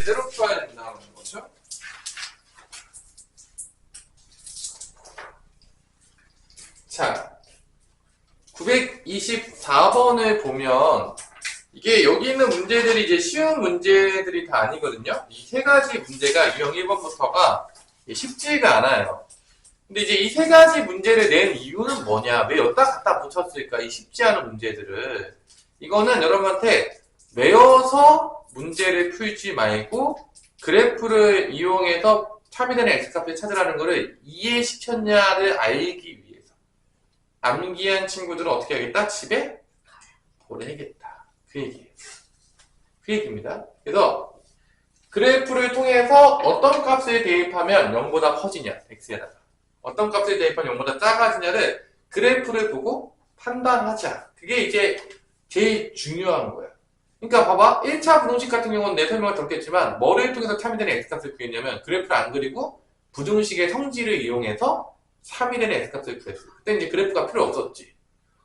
제대로 풀어야 된다는 거죠. 자, 924번을 보면 이게 여기 있는 문제들이 이제 쉬운 문제들이 다 아니거든요. 이 세 가지 문제가 유형 1번부터가 쉽지가 않아요. 근데 이제 이 세 가지 문제를 낸 이유는 뭐냐? 왜 여기다 갖다 붙였을까? 이 쉽지 않은 문제들을. 이거는 여러분한테 외워서 문제를 풀지 말고 그래프를 이용해서 참이되는 x값을 찾으라는 거를 이해시켰냐를 알기 위해서. 암기한 친구들은 어떻게 하겠다? 집에 보내겠다. 그 얘기예요. 그 얘기입니다. 그래서 그래프를 통해서 어떤 값을 대입하면 0보다 커지냐, x에다가. 어떤 값을 대입하면 0보다 작아지냐를 그래프를 보고 판단하자. 그게 이제 제일 중요한 거야. 그러니까 봐봐. 1차 부등식 같은 경우는 내 설명을 들었겠지만 뭐를 통해서 참이되는 x값을 구했냐면 그래프를 안 그리고 부등식의 성질을 이용해서 참이되는 x값을 구했어. 그때 이제 그래프가 필요 없었지.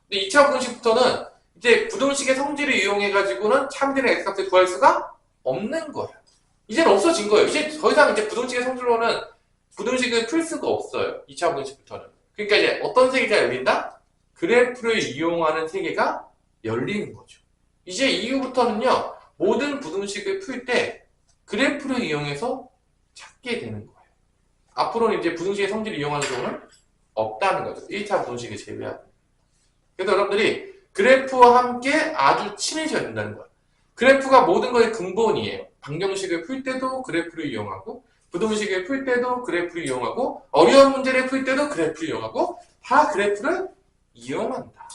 근데 2차 부등식부터는 이제 부등식의 성질을 이용해가지고는 참이되는 x값을 구할 수가 없는 거야. 이제는 없어진 거예요. 이제 더 이상 이제 부등식의 성질로는 부등식을 풀 수가 없어요. 2차 부등식부터는. 그러니까 이제 어떤 세계가 열린다? 그래프를 이용하는 세계가 열리는 거죠. 이제 이후부터는요, 모든 부등식을 풀 때 그래프를 이용해서 찾게 되는 거예요. 앞으로는 이제 부등식의 성질을 이용하는 경우는 없다는 거죠. 1차 부등식을 제외하고. 그래서 여러분들이 그래프와 함께 아주 친해져야 된다는 거예요. 그래프가 모든 것의 근본이에요. 방정식을 풀 때도 그래프를 이용하고, 부등식을 풀 때도 그래프를 이용하고, 어려운 문제를 풀 때도 그래프를 이용하고, 다 그래프를 이용한다.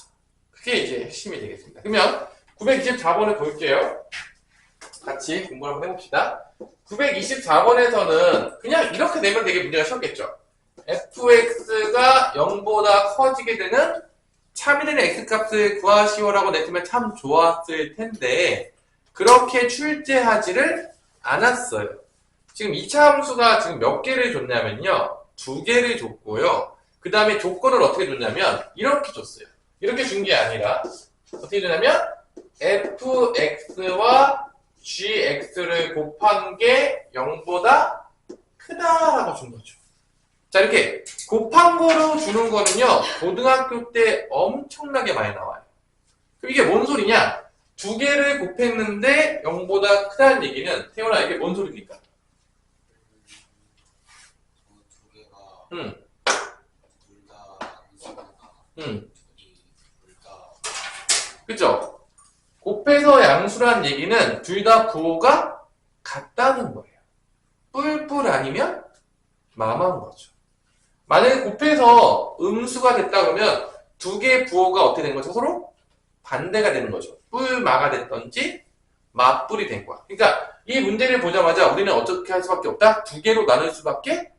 그게 이제 핵심이 되겠습니다. 그러면 924번을 볼게요. 같이 공부를 한번 해봅시다. 924번에서는 그냥 이렇게 내면 되게 문제가 쉬웠겠죠. fx가 0보다 커지게 되는 참이되는 x값을 구하시오라고 냈으면 참 좋았을 텐데 그렇게 출제하지를 않았어요. 지금 2차 함수가 지금 몇 개를 줬냐면요. 2개를 줬고요. 그 다음에 조건을 어떻게 줬냐면 이렇게 줬어요. 이렇게 준 게 아니라 어떻게 줬냐면 fx와 gx를 곱한 게 0보다 크다라고 준 거죠. 자, 이렇게 곱한 거로 주는 거는요, 고등학교 때 엄청나게 많이 나와요. 그럼 이게 뭔 소리냐? 2개를 곱했는데 0보다 크다는 얘기는, 태훈아, 이게 뭔 소리입니까? 두 개가 응, 둘다 양수거나 응. 둘다 그죠? 곱해서 양수란 얘기는 둘 다 부호가 같다는 거예요. 뿔뿔 아니면 마마인 거죠. 만약에 곱해서 음수가 됐다 그러면 두 개의 부호가 어떻게 되는 거죠? 서로 반대가 되는 거죠. 뿔마가 됐던지 맞뿔이 된 거야. 그러니까 이 문제를 보자마자 우리는 어떻게 할 수밖에 없다? 두 개로 나눌 수밖에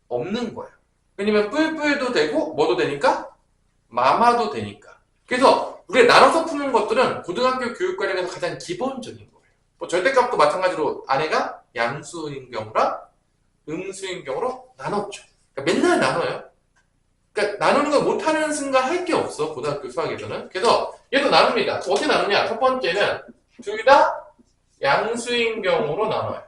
없는 거예요. 왜냐면 뿔뿔도 되고 뭐도 되니까 마마도 되니까. 그래서 우리가 나눠서 푸는 것들은 고등학교 교육 관련해서 가장 기본적인 거예요. 뭐 절대값도 마찬가지로 안에가 양수인 경우랑 음수인 경우로 나눴죠. 그러니까 맨날 나눠요. 그러니까 나누는 걸 못하는 순간 할 게 없어. 고등학교 수학에서는. 그래서 얘도 나눕니다. 어떻게 나누냐? 첫 번째는 둘 다 양수인 경우로 나눠요.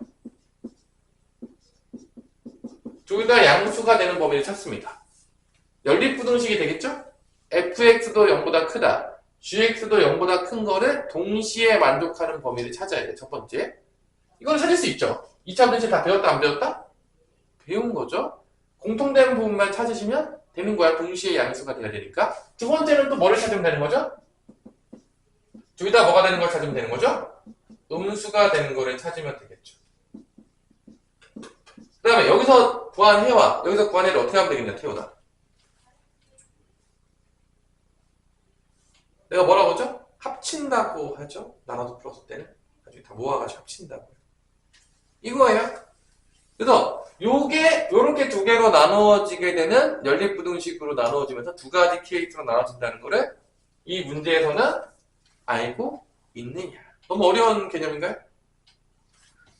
둘 다 양수가 되는 범위를 찾습니다. 연립부등식이 되겠죠? fx도 0보다 크다. gx도 0보다 큰 거를 동시에 만족하는 범위를 찾아야 돼. 첫 번째. 이건 찾을 수 있죠. 2차 분식 다 배웠다 안 배웠다? 배운 거죠. 공통된 부분만 찾으시면 되는 거야. 동시에 양수가 돼야 되니까. 두 번째는 또 뭐를 찾으면 되는 거죠? 둘 다 뭐가 되는 걸 찾으면 되는 거죠? 음수가 되는 거를 찾으면 되겠죠. 그 다음에 여기서 구한 해와 여기서 구한 해를 어떻게 하면 되겠냐, 태우다. 내가 뭐라고 하죠? 합친다고 하죠. 나눠서 풀었을 때는. 나중에 다 모아가지고 합친다고요. 이거예요. 그래서 요게 요렇게 두 개로 나누어지게 되는 연립부등식으로 나누어지면서 두 가지 케이스로 나눠진다는 거를 이 문제에서는 알고 있느냐. 너무 어려운 개념인가요?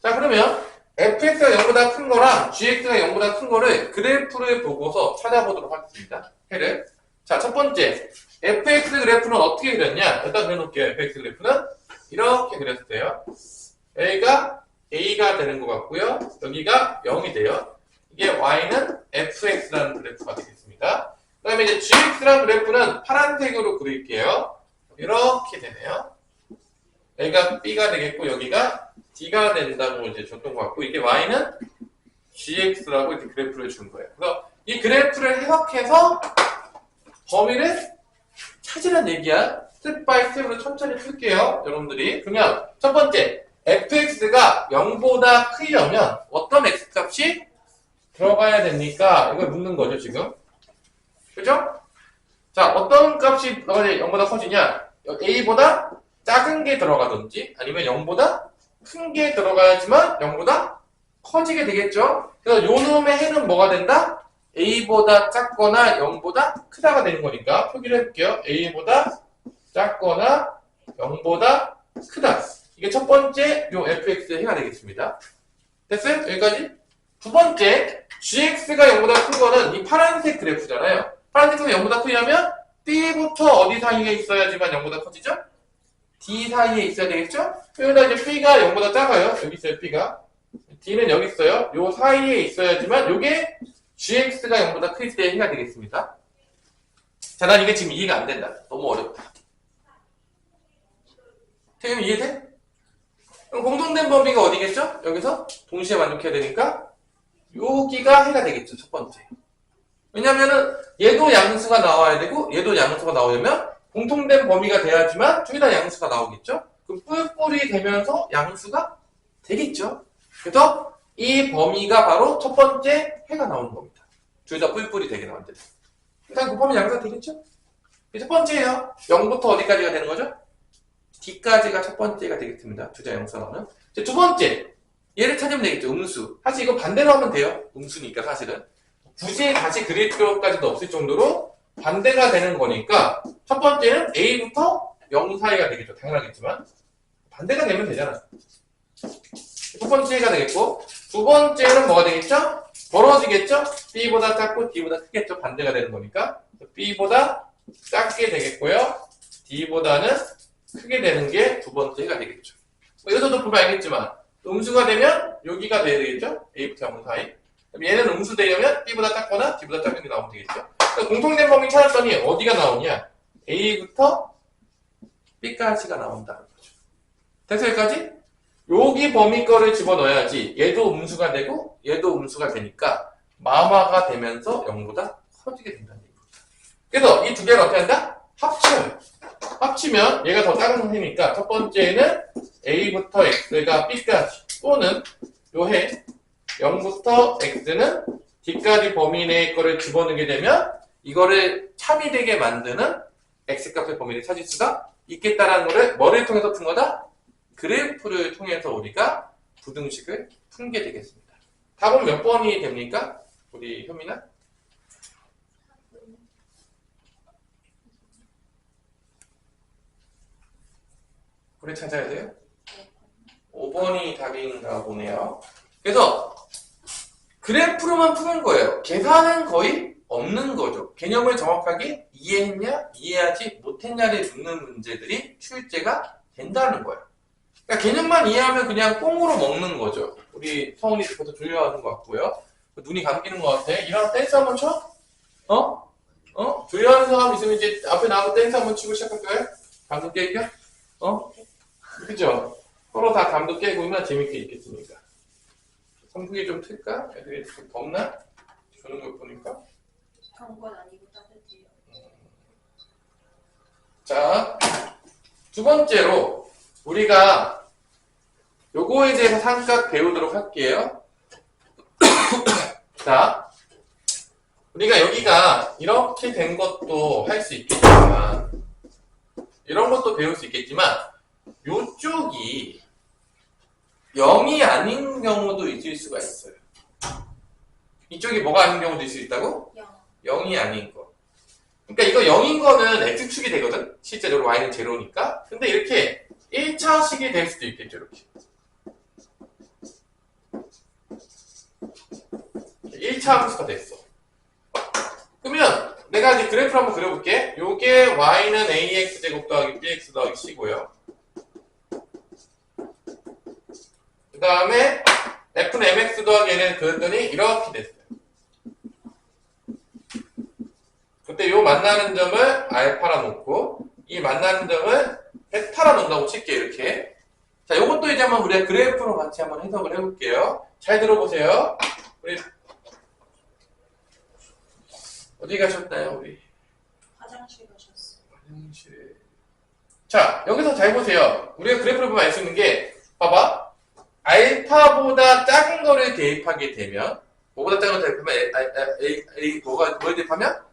자, 그러면 fx가 0보다 큰 거랑 gx가 0보다 큰 거를 그래프를 보고서 찾아보도록 하겠습니다. 해를. 자, 첫 번째 fx 그래프는 어떻게 그렸냐? 일단 그려놓을게요. fx 그래프는 이렇게 그렸어요. a가 a가 되는 것 같고요. 여기가 0이 돼요. 이게 y는 fx라는 그래프가 되겠습니다. 그 다음에 이제 gx라는 그래프는 파란색으로 그릴게요. 이렇게 되네요. 여기가 b가 되겠고 여기가 d가 된다고 이제 줬던 것 같고 이게 y는 gx라고 이렇게 그래프를 준 거예요. 그래서 이 그래프를 해석해서 범위를 찾으란 얘기야. 스텝 바이 스텝으로 천천히 풀게요. 여러분들이. 그러면 첫 번째 fx가 0보다 크려면 어떤 x값이 들어가야 됩니까? 이걸 묻는 거죠 지금. 그죠? 자, 어떤 값이 0보다 커지냐? a보다 작은 게 들어가든지 아니면 0보다 큰 게 들어가야지만 0보다 커지게 되겠죠? 그래서 요 놈의 해는 뭐가 된다? a보다 작거나 0보다 크다가 되는 거니까 표기를 해볼게요. a보다 작거나 0보다 크다. 이게 첫 번째 요 fx의 해가 되겠습니다. 됐어요? 여기까지? 두 번째 gx가 0보다 큰 거는 이 파란색 그래프잖아요. 파란색은 0보다 크려면 b부터 어디 사이에 있어야지만 0보다 커지죠? d 사이에 있어야 되겠죠? 여기다 이제 p가 0보다 작아요. 여기 있어요, p가. d는 여기 있어요. 요 사이에 있어야지만 요게 gx가 0보다 클 때의 해가 되겠습니다. 자, 난 이게 지금 이해가 안 된다. 너무 어렵다. 태균 이해돼? 그럼 공통된 범위가 어디겠죠? 여기서 동시에 만족해야 되니까 여기가 해가 되겠죠, 첫 번째. 왜냐면은 얘도 양수가 나와야 되고 얘도 양수가 나오려면 공통된 범위가 돼야지만 둘 다 양수가 나오겠죠? 그럼 뿔뿔이 되면서 양수가 되겠죠? 그래서 이 범위가 바로 첫 번째 해가 나오는 겁니다. 둘 다 뿔뿔이 되게 나왔는데. 일단 곱하면 양수가 되겠죠? 이게 첫 번째예요. 0부터 어디까지가 되는 거죠? d까지가 첫 번째가 되겠습니다. 둘 다 양수가 나오면. 이제 두 번째. 얘를 찾으면 되겠죠. 음수. 사실 이거 반대로 하면 돼요. 음수니까 사실은. 굳이 다시 그릴 필요까지도 없을 정도로 반대가 되는 거니까 첫 번째는 a부터 0 사이가 되겠죠. 당연하겠지만. 반대가 되면 되잖아. 첫 번째가 되겠고 두 번째는 뭐가 되겠죠? 벌어지겠죠? b보다 작고 d보다 크겠죠? 반대가 되는 거니까 b보다 작게 되겠고요. d보다는 크게 되는 게 두 번째가 되겠죠. 여기서도 보면 알겠지만 음수가 되면 여기가 돼야 되겠죠? a부터 0 사이. 그럼 얘는 음수 되려면 b보다 작거나 d보다 작은 게 나오면 되겠죠? 그러니까 공통된 범위 찾았더니 어디가 나오냐? a부터 b까지가 나온다는 거죠. 됐어요? 여기까지? 여기 범위 거를 집어넣어야지 얘도 음수가 되고 얘도 음수가 되니까 마마가 되면서 0보다 커지게 된다는 얘기입니다. 그래서 이 두 개를 어떻게 한다? 합쳐요. 합치면 얘가 더 작은 해니까 첫 번째는 a부터 x가 b까지 또는 요 해 0부터 x는 d까지 범위 내의 거를 집어넣게 되면 이거를 참이되게 만드는 x값의 범위를 찾을 수가 있겠다라는 거를 뭐를 통해서 푼 거다? 그래프를 통해서 우리가 부등식을 풀게 되겠습니다. 답은 몇 번이 됩니까? 우리 현민아? 우리 찾아야 돼요? 5번이 답인가 보네요. 그래서 그래프로만 푸는 거예요. 계산은 거의 없는 거죠. 개념을 정확하게 이해했냐, 이해하지 못했냐를 묻는 문제들이 출제가 된다는 거예요. 그러니까 개념만 이해하면 그냥 꽁으로 먹는 거죠. 우리 성훈이 벌써 졸려하는 것 같고요. 눈이 감기는 것 같아. 일어나 댄스 한번 쳐? 졸려하는 사람 있으면 이제 앞에 나와서 댄스 한번 치고 시작할까요? 감도 깨고? 그죠? 서로 다 감도 깨고 얼마나 재밌게 있겠습니까? 선풍기 좀 틀까? 애들이 좀 덥나? 주는 걸 보니까. 더운 건 아니고 따뜻해요. 자, 두 번째로 우리가 요거에 대해서 삼각 배우도록 할게요. 자, 우리가 여기가 이렇게 된 것도 할 수 있겠지만 이런 것도 배울 수 있겠지만 요쪽이 0이 아닌 경우도 있을 수가 있어요. 이쪽이 뭐가 아닌 경우도 있을 수 있다고? 0이 아닌 거. 그러니까 이거 0인 거는 x축이 되거든? 실제적으로 y는 제로니까. 근데 이렇게 1차식이 될 수도 있겠죠, 이렇게. 1차 함수가 됐어. 그러면 내가 이제 그래프를 한번 그려볼게. 요게 y는 ax 제곱 더하기 bx 더하기 c고요. 그 다음에 f는 mx 더하기 n을 그렸더니 이렇게 됐어요. 그때 요 만나는 점을 알파라 놓고 이 만나는 점을 베타라 놓는다고 칠게요. 이렇게. 자, 요것도 이제 한번 우리가 그래프로 같이 한번 해석을 해볼게요. 잘 들어보세요. 우리 어디 가셨나요? 우리 화장실 가셨어요. 화장실에. 자, 여기서 잘 보세요. 우리가 그래프를 보면 알 수 있는 게 봐봐. 알파보다 작은 거를 대입하게 되면 뭐보다 작은 걸 대입하면 뭘 대입하면?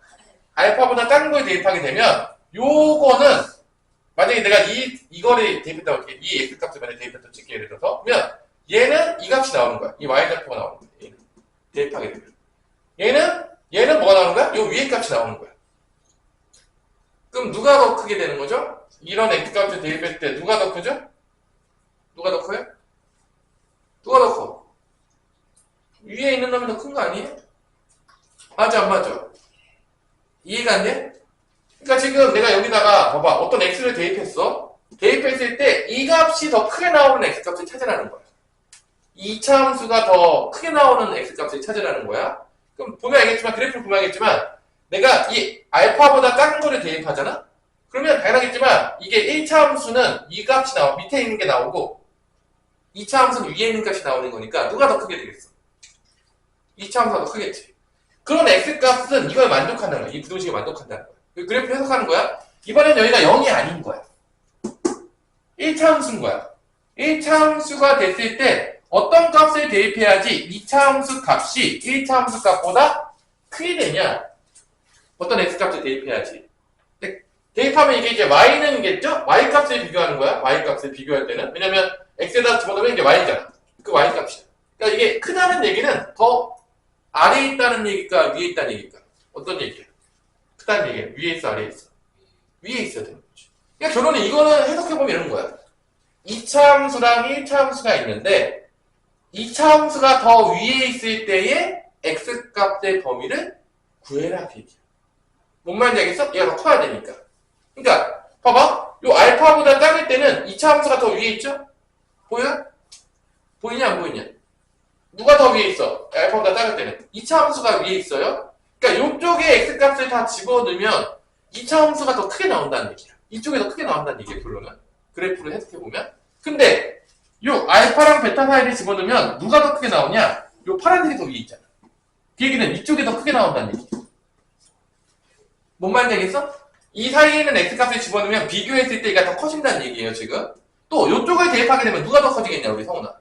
알파보다 작은 걸 대입하게 되면 요거는 만약에 내가 이거를 대입했다고 할게. 이 x값을 만약에 대입했다고 칠게. 예를 들어서 그러면 얘는 이 값이 나오는 거야. 이 y좌표가 나오는 거야. 얘는. 대입하게 되면 얘는 뭐가 나오는 거야? 요 위에 값이 나오는 거야. 그럼 누가 더 크게 되는 거죠? 이런 x값을 대입했을 때 누가 더 크죠? 누가 더 커요? 누가 더 커? 위에 있는 놈이 더 큰 거 아니에요? 맞아 안 맞아? 이해가 안 돼? 그러니까 지금 내가 여기다가 봐봐 어떤 x를 대입했어. 대입했을 때 이 값이 더 크게 나오는 x값을 찾으라는 거야. 이 차함수가 더 크게 나오는 x값을 찾으라는 거야. 그럼 보면 알겠지만 그래프를 보면 알겠지만 내가 이 알파보다 작은 거를 대입하잖아? 그러면 당연하겠지만 이게 1차 함수는 이 값이 밑에 있는 게 나오고 2차 함수는 위에 있는 값이 나오는 거니까 누가 더 크게 되겠어? 2차 함수가 더 크겠지. 그런 x값은 이걸 만족한다는 거야. 이 부등식을 만족한다는 거야. 그래프 해석하는 거야. 이번엔 여기가 0이 아닌 거야. 1차 함수인 거야. 1차 함수가 됐을 때 어떤 값을 대입해야지 2차 함수 값이 1차 함수 값보다 크게 되냐? 어떤 x값을 대입해야지. 대입하면 이게 이제 y는겠죠? y값을 비교하는 거야. y값을 비교할 때는. 왜냐면 x에다 집어넣으면 이게 y잖아. 그 y값이야. 그러니까 이게 크다는 얘기는 더 아래에 있다는 얘기일까? 위에 있다는 얘기일까? 어떤 얘기야? 크다는 얘기야. 위에 있어? 아래에 있어? 위에 있어야 되는 거지. 그러니까 결론은 이거는 해석해보면 이런 거야. 2차 함수랑 1차 함수가 있는데 2차 함수가 더 위에 있을 때의 x값의 범위를 구해라. 그 얘기야. 뭔 말인지 알겠어? 얘가 더 커야 되니까. 그러니까 봐봐. 요 알파보다 작을 때는 2차 함수가 더 위에 있죠? 보여? 보이냐 안 보이냐? 누가 더 위에 있어? 알파보다 작을 때는 2차 함수가 위에 있어요. 그러니까 요쪽에 x값을 다 집어넣으면 2차 함수가 더 크게 나온다는 얘기야. 이쪽에 더 크게 나온다는 얘기야. 결론은. 그래프를 해석해보면. 근데 요 알파랑 베타 사이를 집어넣으면 누가 더 크게 나오냐? 요 파란색이 더 위에 있잖아. 그 얘기는 이쪽이 더 크게 나온다는 얘기야. 뭔 말인지 알겠어? 이 사이에 있는 x값을 집어넣으면 비교했을 때 얘가 더 커진다는 얘기예요. 지금. 또 요쪽을 대입하게 되면 누가 더 커지겠냐 우리 성훈아.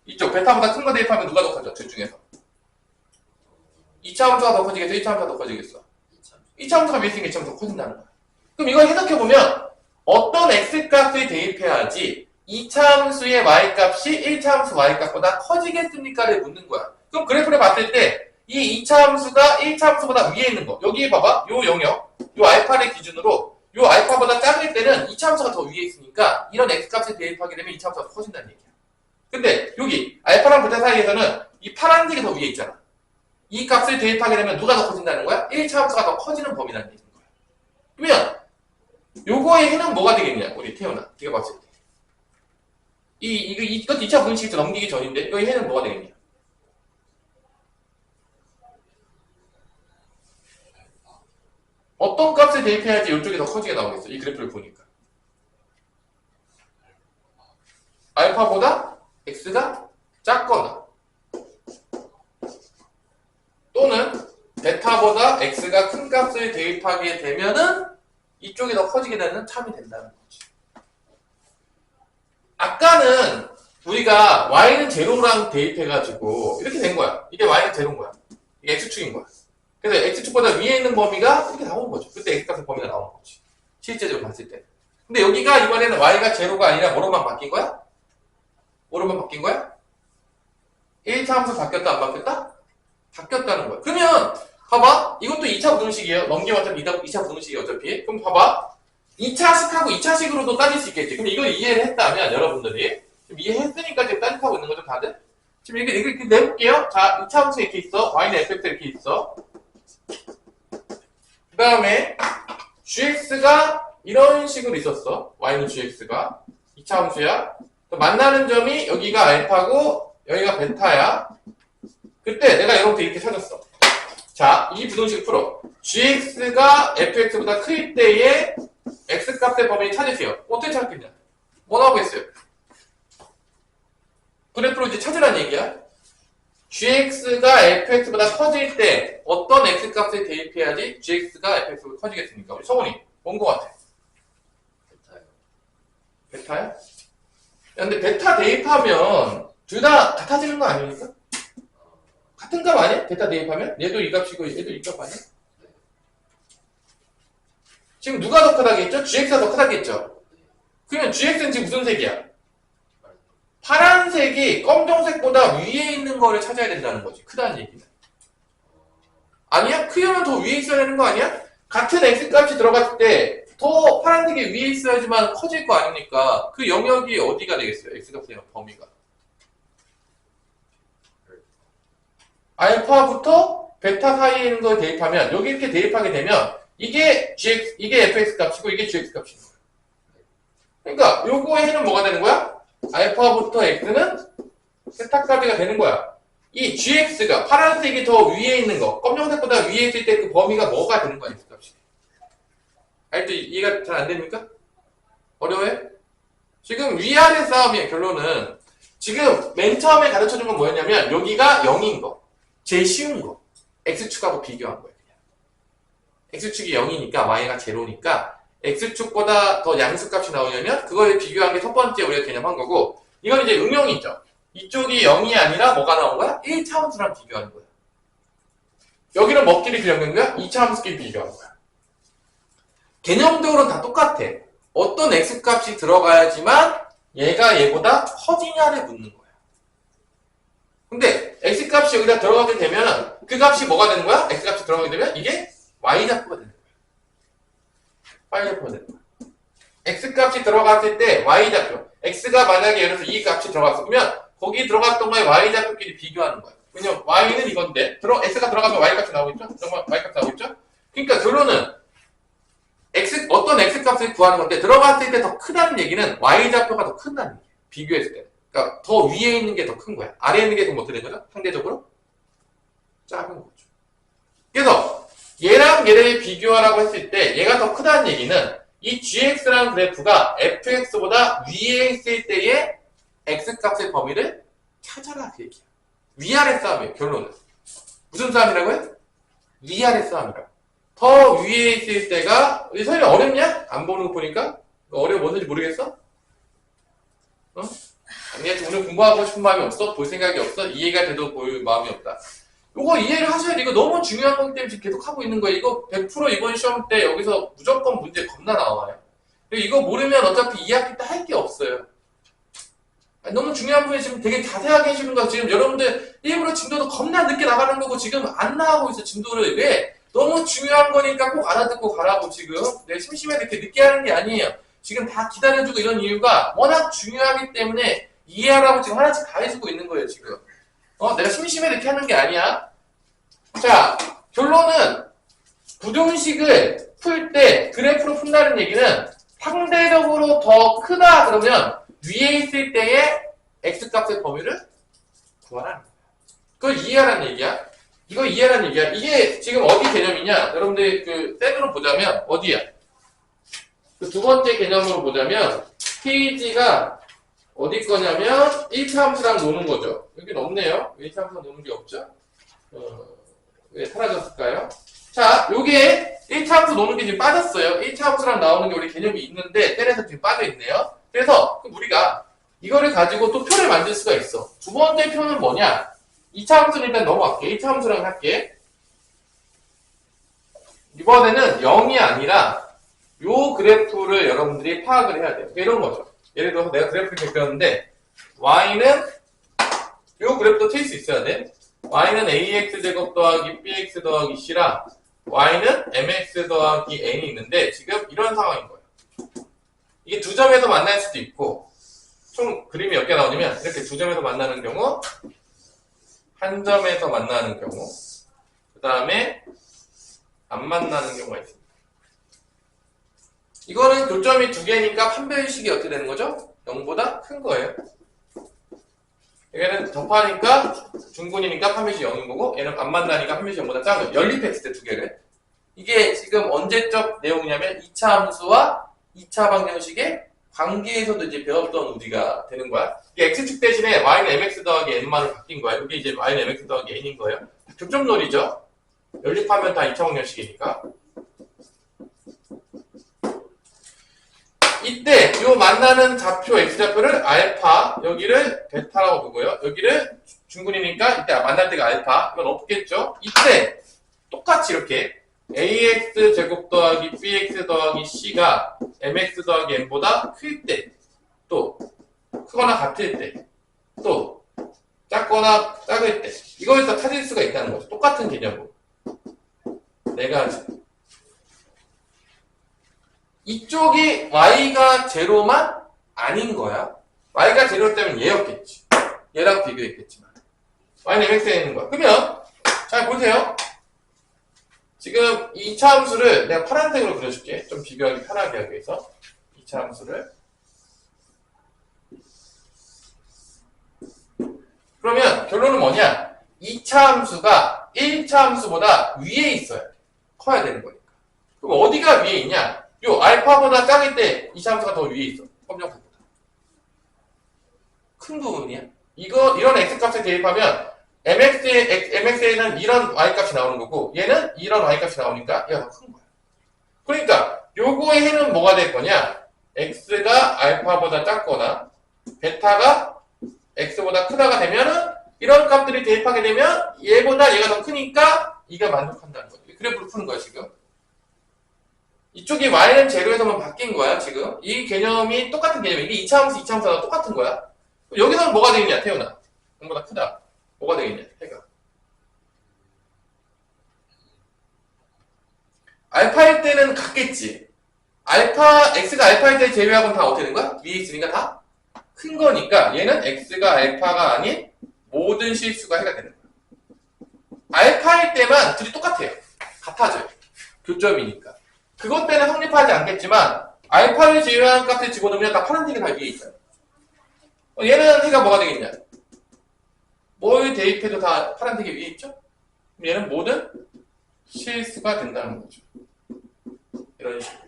이쪽 베타보다 큰 거 대입하면 누가 더 커져? 둘 중에서. 2차 함수가 더 커지겠어? 1차 함수가 더 커지겠어? 2차 함수가 위에 있으니까 2차 함수가 더 커진다는 거야. 그럼 이걸 해석해보면 어떤 x값을 대입해야지 2차 함수의 y값이 1차 함수 y값보다 커지겠습니까를 묻는 거야. 그럼 그래프를 봤을 때 이 2차 함수가 1차 함수보다 위에 있는 거. 여기 봐봐. 요 영역. 요 알파를 기준으로 요 알파보다 작을 때는 2차 함수가 더 위에 있으니까 이런 x값을 대입하게 되면 2차 함수가 더 커진다는 얘기야. 근데 여기 알파랑 베타 사이에서는 이 파란색이 더 위에 있잖아. 이 값을 대입하게 되면 누가 더 커진다는 거야? 1차 함수가 더 커지는 범위라는 얘기인 거야. 그러면 요거의 해는 뭐가 되겠냐? 우리 태연아. 네가 봤을 때. 이것 2차 분식에서 넘기기 전인데 이거의 해는 뭐가 되겠냐? 어떤 값을 대입해야지 이쪽이 더 커지게 나오겠어? 이 그래프를 보니까. 알파보다 x가 작거나 또는 베타보다 x가 큰 값을 대입하게 되면은 이쪽이 더 커지게 되는 참이 된다는 거지. 아까는 우리가 y는 제로랑 대입해가지고 이렇게 된 거야. 이게 y는 제로인 거야. 이게 x축인 거야. 그래서 x축보다 위에 있는 범위가 이렇게 나오는 거죠. 그때 x값의 범위가 나오는 거지. 실제적으로 봤을 때. 근데 여기가 이번에는 y가 제로가 아니라 뭐로만 바뀐 거야? 뭐로만 바뀐 거야? 1차 함수 바뀌었다 안 바뀌었다? 바뀌었다는 거야. 그러면 봐봐. 이것도 2차 부등식이에요. 넘기면 어차피 2차 부등식이에요. 어차피. 그럼 봐봐. 2차식하고 2차식으로도 따질 수 있겠지. 그럼 이걸 이해를 했다면 여러분들이 지금 이해했으니까 지금 따뜻하고 있는 거죠 다들? 지금 이렇게 내볼게요. 자, 2차 함수 이렇게 있어. y는 fx 이렇게 있어. 그 다음에 gx가 이런 식으로 있었어. y는 gx가 2차 함수야. 만나는 점이 여기가 알파고 여기가 베타야. 그때 내가 여러분들 이렇게 찾았어. 자, 이 부등식 풀어. gx가 fx보다 클 때의 x값의 범위 찾으세요. 어떻게 찾겠냐? 뭐 나오겠어요? 그래프로 이제 찾으라는 얘기야. gx가 fx보다 커질 때 어떤 x값을 대입해야지 gx가 fx보다 커지겠습니까? 우리 성훈이 뭔 거 같아? 베타요. 베타야? 야, 근데 베타 대입하면 둘 다 같아지는 거 아닙니까? 같은 값 아니야? 베타 대입하면? 얘도 이 값이고 얘도 이 값 아니야? 지금 누가 더 크다겠죠? gx가 더 크다겠죠? 그러면 gx는 지금 무슨 색이야? 파란색이 검정색보다 위에 있는 거를 찾아야 된다는 거지. 크다는 얘기는. 아니야? 크면 더 위에 있어야 되는 거 아니야? 같은 x값이 들어갔을 때 더 파란색이 위에 있어야지만 커질 거 아닙니까? 그 영역이 어디가 되겠어요? x값의 범위가. 알파부터 베타 사이에 있는 걸 대입하면 여기 이렇게 대입하게 되면 이게 이게 fx 값이고 이게 gx 값이고. 그러니까 요거의 해는 뭐가 되는 거야? 알파부터 x는 세타 값이가 되는 거야. 이 gx가 파란색이 더 위에 있는 거, 검정색보다 위에 있을 때 그 범위가 뭐가 되는 거야, x 값이. 아직도 이해가 잘 안 됩니까? 어려워요? 지금 위아래 싸움이에요, 결론은. 지금 맨 처음에 가르쳐 준 건 뭐였냐면 여기가 0인 거. 제일 쉬운 거. x축하고 비교한 거예요, 그냥. x축이 0이니까 y가 제로니까 x축보다 더 양수값이 나오려면 그걸 비교한 게 첫 번째 우리가 개념한 거고, 이건 이제 응용이죠. 이쪽이 0이 아니라 뭐가 나온 거야? 1차함수랑 비교하는 거야. 여기는 뭐끼리 비교한 거야? 2차함수끼리 비교한 거야. 개념적으로는 다 똑같아. 어떤 x값이 들어가야지만 얘가 얘보다 커지냐를 묻는 거야. 근데 x값이 여기다 들어가게 되면 그 값이 뭐가 되는 거야? x값이 들어가게 되면 이게 y좌표가 되는 거야. y좌표가 되는 거야. x값이 들어갔을 때 y좌표. x가 만약에 예를 들어서 이 값이 들어갔으면 거기 들어갔던 거에 y좌표끼리 비교하는 거야. 왜냐면 y는 이건데 x가 들어가면 y값이 나오겠죠? 정말 y값이 나오겠죠? 그러니까 결론은 어떤 x값을 구하는 건데 들어갔을 때 더 크다는 얘기는 y좌표가 더 큰다는 얘기야. 비교했을 때. 그러니까 더 위에 있는 게 더 큰 거야. 아래에 있는 게 더 뭐 되는 거죠? 상대적으로 작은 거죠. 그래서 얘랑 얘를 비교하라고 했을 때 얘가 더 크다는 얘기는 이 gx라는 그래프가 fx보다 위에 있을 때의 x값의 범위를 찾아라 그 얘기야. 위아래 싸움이에요. 결론은. 무슨 싸움이라고요? 위아래 싸움이라. 더 위에 있을 때가 이 설이 어렵냐? 안 보는 거 보니까 어려워 뭔지 모르겠어? 어? 아니 오늘 공부하고 싶은 마음이 없어? 볼 생각이 없어? 이해가 돼도 볼 마음이 없다. 이거 이해를 하셔야 돼. 이거 너무 중요한 거기 때문에 지금 계속 하고 있는 거예요. 이거 100% 이번 시험 때 여기서 무조건 문제 겁나 나와요. 이거 모르면 어차피 2학기 때 할 게 없어요. 너무 중요한 부분에 지금 되게 자세하게 해주는 거. 지금 여러분들 일부러 진도도 겁나 늦게 나가는 거고 지금 안 나가고 있어 진도를. 왜? 너무 중요한 거니까 꼭 알아듣고 가라고 지금. 내 심심해 이렇게 늦게 하는 게 아니에요. 지금 다 기다려주고 이런 이유가 워낙 중요하기 때문에 이해하라고 지금 하나씩 다 해주고 있는 거예요 지금. 내가 심심해 이렇게 하는 게 아니야. 자, 결론은 부등식을 풀 때 그래프로 푼다는 얘기는 상대적으로 더 크다 그러면 위에 있을 때의 x값의 범위를 구하라는 거야. 그걸 이해하라는 얘기야. 이거 이해하라는 얘기야. 이게 지금 어디 개념이냐? 여러분들 그 셀으로 보자면 어디야? 그 두 번째 개념으로 보자면 페이지가 어디 거냐면 1차 함수랑 노는 거죠. 여긴 없네요. 1차 함수랑 노는 게 없죠? 왜 사라졌을까요? 자, 요게 1차 함수 노는 게 지금 빠졌어요. 1차 함수랑 나오는 게 우리 개념이 있는데 셀에서 지금 빠져있네요. 그래서 우리가 이거를 가지고 또 표를 만들 수가 있어. 두 번째 표는 뭐냐? 2차 함수는 일단 넘어갈게. 1차 함수랑 할게. 이번에는 0이 아니라 요 그래프를 여러분들이 파악을 해야 돼요. 이런 거죠. 예를 들어서 내가 그래프를 그렸는데 y는 요 그래프도 칠 수 있어야 돼. y는 ax제곱 더하기 bx 더하기 c랑 y는 mx 더하기 n이 있는데 지금 이런 상황인 거예요. 이게 두 점에서 만날 수도 있고 총 그림이 몇 개 나오냐면 이렇게 두 점에서 만나는 경우, 한 점에서 만나는 경우, 그 다음에 안 만나는 경우가 있습니다. 이거는 교점이 두 개니까 판별식이 어떻게 되는 거죠? 0보다 큰 거예요. 얘는 접하니까 중근이니까 판매시 0인 거고 얘는 안 만나니까 판매시 0보다 작은 거예요. 연립했을 때 두 개를. 이게 지금 언제적 내용이냐면 2차 함수와 2차 방정식의 관계에서도 이제 배웠던 우리가 되는 거야. 이게 x축 대신에 y는 mx 더하기 n만으로 바뀐 거야. 이게 이제 y는 mx 더하기 n인 거예요. 교점놀이죠. 연립하면 다 2차 방정식이니까. 이때 요 만나는 좌표 x좌표를 알파, 여기를 베타라고 두고요. 여기를 중근이니까 이때 만날 때가 알파. 이건 없겠죠. 이때 똑같이 이렇게 ax 제곱 더하기 bx 더하기 c가 mx 더하기 n보다 클 때, 또 크거나 같을 때, 또 작거나 작을 때 이거에서 찾을 수가 있다는 거죠. 똑같은 개념으로. 네 가지. 이쪽이 y가 제로만 아닌 거야. y가 제로 때문에 얘였겠지. 얘랑 비교했겠지만 y는 mx에 있는 거야. 그러면 잘 보세요. 지금 2차 함수를 내가 파란색으로 그려줄게. 좀 비교하기 편하게 하기 위해서 2차 함수를. 그러면 결론은 뭐냐? 2차 함수가 1차 함수보다 위에 있어야 돼. 커야 되는 거니까. 그럼 어디가 위에 있냐? 요 알파보다 작을 때 2차 함수가 더 위에 있어. 검정색보다. 큰 부분이야. 이런 x값을 대입하면 mx에는 이런 y값이 나오는 거고 얘는 이런 y값이 나오니까 얘가 더 큰 거야. 그러니까 요거의 해는 뭐가 될 거냐? x가 알파보다 작거나 베타가 x보다 크다가 되면은 이런 값들이 대입하게 되면 얘보다 얘가 더 크니까 이가 만족한다는 거죠. 그래프를 푸는 거야 지금. 이쪽이 y는 제로에서만 바뀐 거야 지금. 이 개념이 똑같은 개념이야. 이게 2차 함수, 2차 함수랑 똑같은 거야. 여기서는 뭐가 되겠냐 태훈아? 0보다 크다. 뭐가 되겠냐 해가. 알파일 때는 같겠지. x가 알파일 때 제외하고는 다 어떻게 된 거야? 위에 있으니까 다 큰 거니까 얘는 x가 알파가 아닌 모든 실수가 해가 되는 거야. 알파일 때만 둘이 똑같아요. 같아져요. 교점이니까. 그것 때는 성립하지 않겠지만 알파를 제외한 값을 집어넣으면 다 파란색이 다 위에 있어요. 얘는 해가 뭐가 되겠냐? 뭘 대입해도 다 파란색이 위에 있죠? 그럼 얘는 모든 실수가 된다는 거죠. 이런 식으로.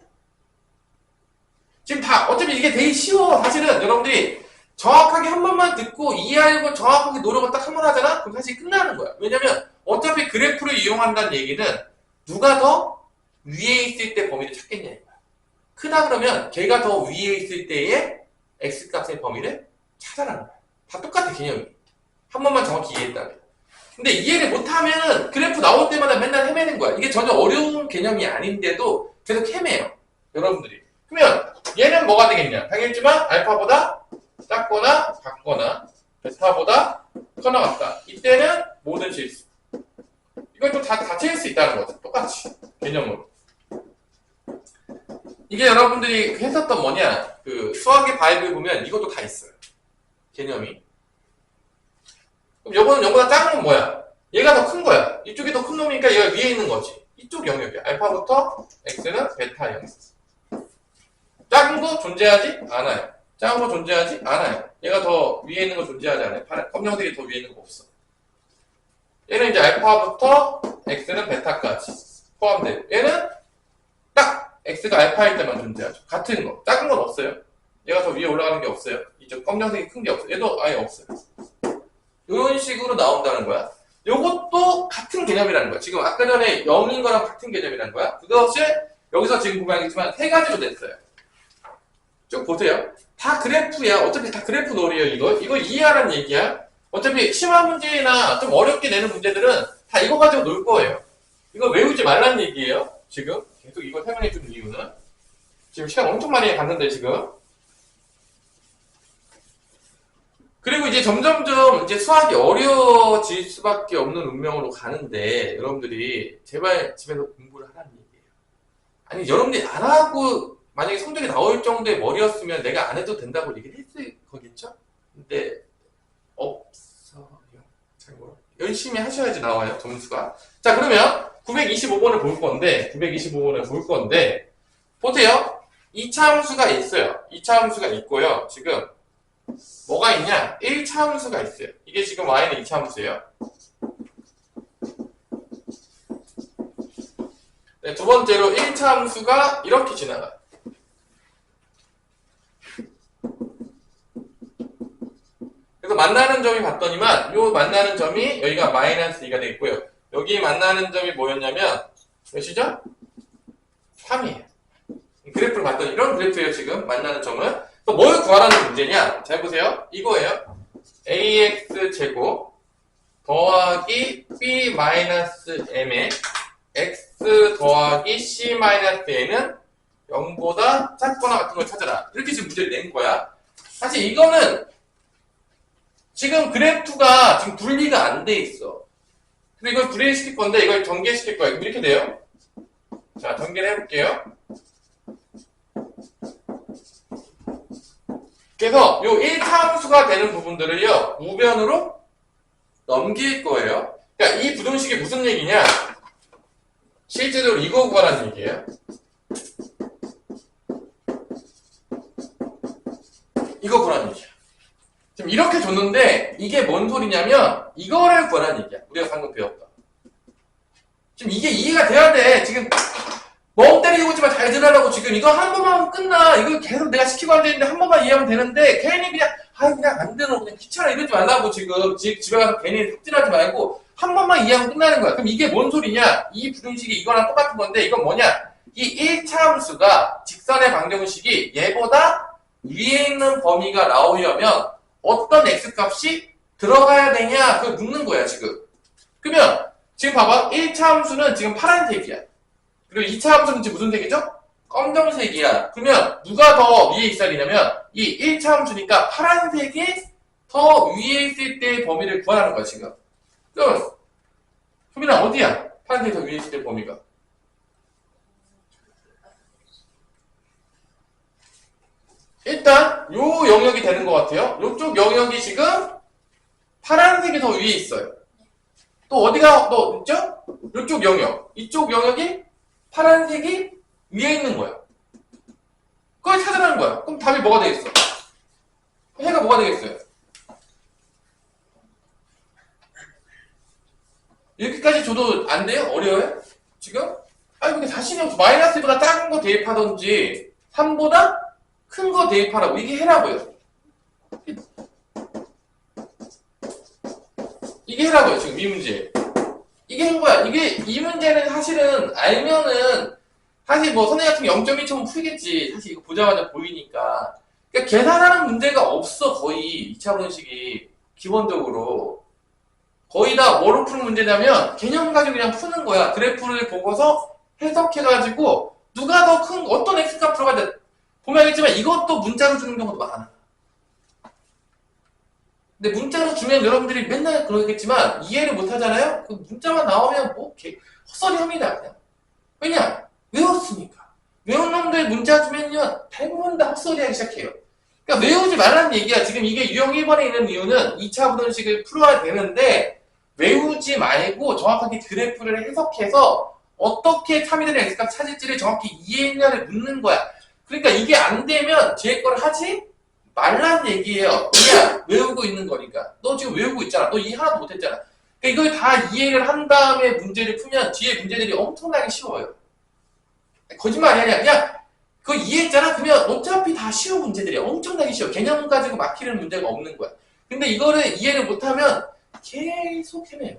지금 다 어차피 이게 되게 쉬워. 사실은 여러분들이 정확하게 한 번만 듣고 이해하려고 정확하게 노력을 딱 한 번 하잖아? 그럼 사실 끝나는 거야. 왜냐면 어차피 그래프를 이용한다는 얘기는 누가 더 위에 있을 때 범위를 찾겠냐 이거야. 크다 그러면 걔가 더 위에 있을 때의 x값의 범위를 찾아라는 거야. 다 똑같은 개념이. 한 번만 정확히 이해했다면. 근데 이해를 못하면 그래프 나올 때마다 맨날 헤매는 거야. 이게 전혀 어려운 개념이 아닌데도 계속 헤매요. 여러분들이. 그러면 얘는 뭐가 되겠냐? 당연히지만 알파보다 작거나 같거나 베타보다 커나 같다. 이때는 모든 실수. 이걸 또 다 찾을 수 있다는 거죠. 똑같이. 개념으로. 이게 여러분들이 했었던 뭐냐? 그 수학의 바이블 보면 이것도 다 있어요. 개념이. 그럼 요거는 요거보다 작은 건 뭐야? 얘가 더 큰 거야. 이쪽이 더 큰 놈이니까 얘가 위에 있는 거지. 이쪽 영역이야. 알파부터 x는 베타 영역. 작은 거 존재하지 않아요. 작은 거 존재하지 않아요. 얘가 더 위에 있는 거 존재하지 않아요. 검정색이 더 위에 있는 거 없어. 얘는 이제 알파부터 x는 베타까지 포함되고 얘는 딱 x가 알파일 때만 존재하죠. 같은 거. 작은 건 없어요. 얘가 더 위에 올라가는 게 없어요. 이쪽 검정색이 큰 게 없어요. 얘도 아예 없어요. 이런 식으로 나온다는 거야. 요것도 같은 개념이라는 거야. 지금 아까 전에 0인 거랑 같은 개념이라는 거야. 그것을 여기서 지금 보면 알겠지만 세 가지로 됐어요. 쭉 보세요. 다 그래프야. 어차피 다 그래프 놀이에요. 이거 이해하라는 얘기야. 어차피 심화 문제나 좀 어렵게 내는 문제들은 다 이거 가지고 놀 거예요. 이거 외우지 말라는 얘기예요. 지금 계속 이거 설명해 준 이유는 지금 시간 엄청 많이 갔는데 지금. 그리고 이제 점점점 이제 수학이 어려워질 수밖에 없는 운명으로 가는데 여러분들이 제발 집에서 공부를 하라는 얘기예요. 아니 여러분들이 안 하고 만약에 성적이 나올 정도의 머리였으면 내가 안 해도 된다고 얘기를 했을 거겠죠? 근데 없어요. 참고로 열심히 하셔야지 나와요 점수가. 자 그러면 925번을 볼 건데 보세요. 2차 함수가 있어요. 2차 함수가 있고요. 지금 뭐가 있냐? 1차 함수가 있어요. 이게 지금 y는 2차 함수예요. 네, 두 번째로 1차 함수가 이렇게 지나가요. 그래서 만나는 점이 봤더니만 요 만나는 점이 여기가 마이너스 2가 되겠고요. 여기 만나는 점이 뭐였냐면 몇이죠? 3이에요. 그래프를 봤더니 이런 그래프예요. 지금 만나는 점은. 또 뭘 구하라는 문제냐? 잘 보세요. 이거예요. ax제곱 더하기 b-m의 x 더하기 c-a는 0보다 작거나 같은 걸 찾아라. 이렇게 지금 문제를 낸 거야. 사실 이거는 지금 그래프가 지금 분리가 안 돼 있어. 근데 이걸 분리시킬 건데 이걸 전개시킬 거야. 이렇게 돼요. 자, 전개를 해볼게요. 그래서 요 1차 함수가 되는 부분들을요, 우변으로 넘길 거예요. 그러니까 이 부등식이 무슨 얘기냐? 실제로 이거 구하라는 얘기예요. 이거 구하라는 얘기야. 지금 이렇게 줬는데 이게 뭔 소리냐면 이거를 구하라는 얘기야. 우리가 방금 배웠다. 지금 이게 이해가 돼야 돼. 지금 멍 때리고 있지만 잘 들으라고. 지금 이거 한 번만 하면 끝나. 이거 계속 내가 시키고 앉아있는데 한 번만 이해하면 되는데 괜히 그냥 그냥 안 들어, 그냥 귀찮아 이러지 말라고. 지금 집에 가서 괜히 삽질하지 말고 한 번만 이해하면 끝나는 거야. 그럼 이게 뭔 소리냐? 이 부등식이 이거랑 똑같은 건데 이건 뭐냐? 이 1차 함수가 직선의 방정식이 얘보다 위에 있는 범위가 나오려면 어떤 x값이 들어가야 되냐? 그걸 묻는 거야 지금. 그러면 지금 봐봐. 1차 함수는 지금 파란색이야. 그리고 2차 함수는 지금 무슨 색이죠? 검정색이야. 그러면 누가 더 위에 있어야 되냐면 이 1차 함수니까 파란색이 더 위에 있을 때의 범위를 구하라는 거야 지금. 그럼 소민아 어디야? 파란색이 더 위에 있을 때 범위가. 일단 요 영역이 되는 것 같아요. 요쪽 영역이 지금 파란색이 더 위에 있어요. 또 어디가 또 있죠? 요쪽 영역. 이쪽 영역이 파란색이 위에 있는 거야. 그걸 찾으라는 거야. 그럼 답이 뭐가 되겠어? 해가 뭐가 되겠어요? 이렇게까지 줘도 안 돼요? 어려워요? 지금? 아니 근데 자신이 없어. 마이너스보다 작은 거 대입하던지 3보다 큰 거 대입하라고. 이게 해라고요. 이게 해라고요. 지금 이 문제. 이게 한 거야. 이 문제는 사실은 알면은 사실 뭐 선생님 같은 0.1초면 풀겠지. 사실 이거 보자마자 보이니까. 그러니까 계산하는 문제가 없어. 거의 2차 분식이 기본적으로 거의 다 뭐로 푸는 문제냐면 개념 가지고 그냥 푸는 거야. 그래프를 보고서 해석해가지고 누가 더 큰 어떤 x값 들어가야 보면 알겠지만 이것도 문자로 주는 경우도 많아. 근데 문자로 주면 여러분들이 맨날 그러겠지만 이해를 못 하잖아요? 그 문자만 나오면 뭐 헛소리 합니다. 그냥. 왜냐? 외웠으니까. 외운 놈들 문자 주면요 대부분 다 헛소리 하기 시작해요. 그러니까 외우지 말라는 얘기야. 지금 이게 유형 1번에 있는 이유는 2차 부등식을 풀어야 되는데 외우지 말고 정확하게 그래프를 해석해서 어떻게 참이되는 x값 찾을지를 정확히 이해했냐를 묻는 거야. 그러니까 이게 안 되면 제 거를 하지 말라는 얘기예요. 그냥 외우고 있는 거니까. 너 지금 외우고 있잖아. 너 이해 하나도 못했잖아. 그러니까 이걸 다 이해를 한 다음에 문제를 풀면 뒤에 문제들이 엄청나게 쉬워요. 거짓말이 아니야. 그냥 그거 이해했잖아? 그러면 어차피 다 쉬운 문제들이야. 엄청나게 쉬워. 개념 가지고 막히는 문제가 없는 거야. 근데 이거를 이해를 못하면 계속 헤매요.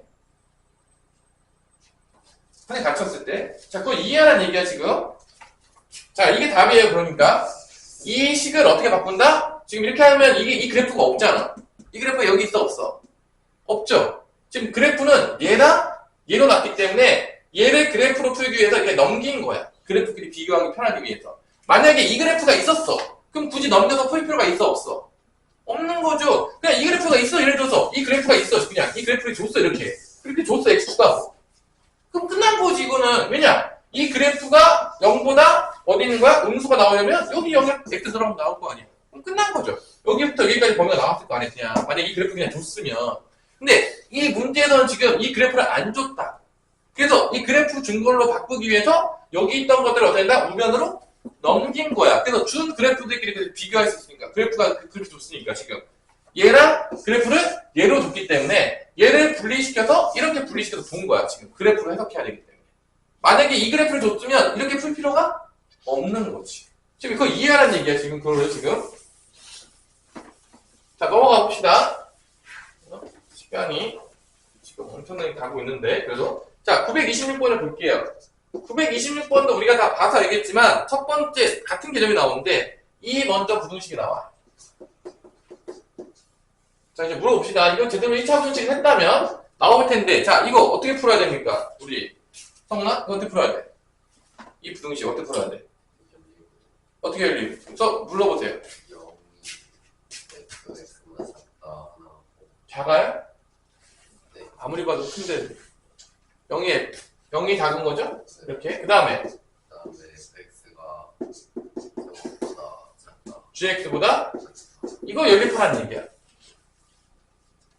선생님 가르쳤을 때. 자, 그거 이해하라는 얘기야, 지금. 자, 이게 답이에요, 그러니까. 이 식을 어떻게 바꾼다? 지금 이렇게 하면 이 그래프가 없잖아. 이 그래프가 여기 있어, 없어? 없죠? 지금 그래프는 얘랑 얘로 났기 때문에 얘를 그래프로 풀기 위해서 이렇게 넘긴 거야. 그래프끼리 비교하기 편하기 위해서. 만약에 이 그래프가 있었어. 그럼 굳이 넘겨서 풀 필요가 있어, 없어? 없는 거죠. 그냥 이 그래프가 있어, 예를 들어서. 이 그래프가 있어, 그냥. 이 그래프를 줬어, 이렇게. 이렇게 줬어, x가. 그럼 끝난 거지, 이거는. 왜냐? 이 그래프가 0보다 어디 있는 거야? 음수가 나오려면 여기 영역 x 들어가면 나올 거 아니야. 그럼 끝난 거죠. 여기부터 여기까지 범위가 나왔을 거 아니야, 그냥. 만약에 이 그래프 그냥 줬으면. 근데 이 문제에서는 지금 이 그래프를 안 줬다. 그래서 이 그래프 준 걸로 바꾸기 위해서 여기 있던 것들을 어떻게 한다? 우변으로 넘긴 거야. 그래서 준 그래프들끼리 계속 비교할 수 있으니까. 그래프가 그렇게 좋으니까 지금. 얘랑 그래프를 얘로 줬기 때문에 얘를 분리시켜서 이렇게 분리시켜서 본 거야. 지금 그래프를 해석해야 되기 때문에. 만약에 이 그래프를 줬으면 이렇게 풀 필요가 없는 거지. 지금 그거 이해하라는 얘기야. 지금 그거를 지금. 자, 넘어가 봅시다. 시간이 지금 엄청나게 가고 있는데 그래도 자, 926번을 볼게요. 926번도 우리가 다 봐서 알겠지만 첫 번째 같은 개념이 나오는데 이 먼저 부등식이 나와. 자, 이제 물어봅시다. 이거 제대로 1차 부등식을 했다면 나올 텐데 자, 이거 어떻게 풀어야 됩니까? 우리 성훈아? 이거 어떻게 풀어야 돼? 이 부등식 어떻게 풀어야 돼? 어떻게 열리? 물어보세요. 0이 x보다 작다 하나. 작아요? 네. 아무리 봐도 큰데 0이 작은 거죠? 이렇게. 그 다음에 그다음에 x가 0보다 작다. gx보다 이거 연립하라는 얘기야.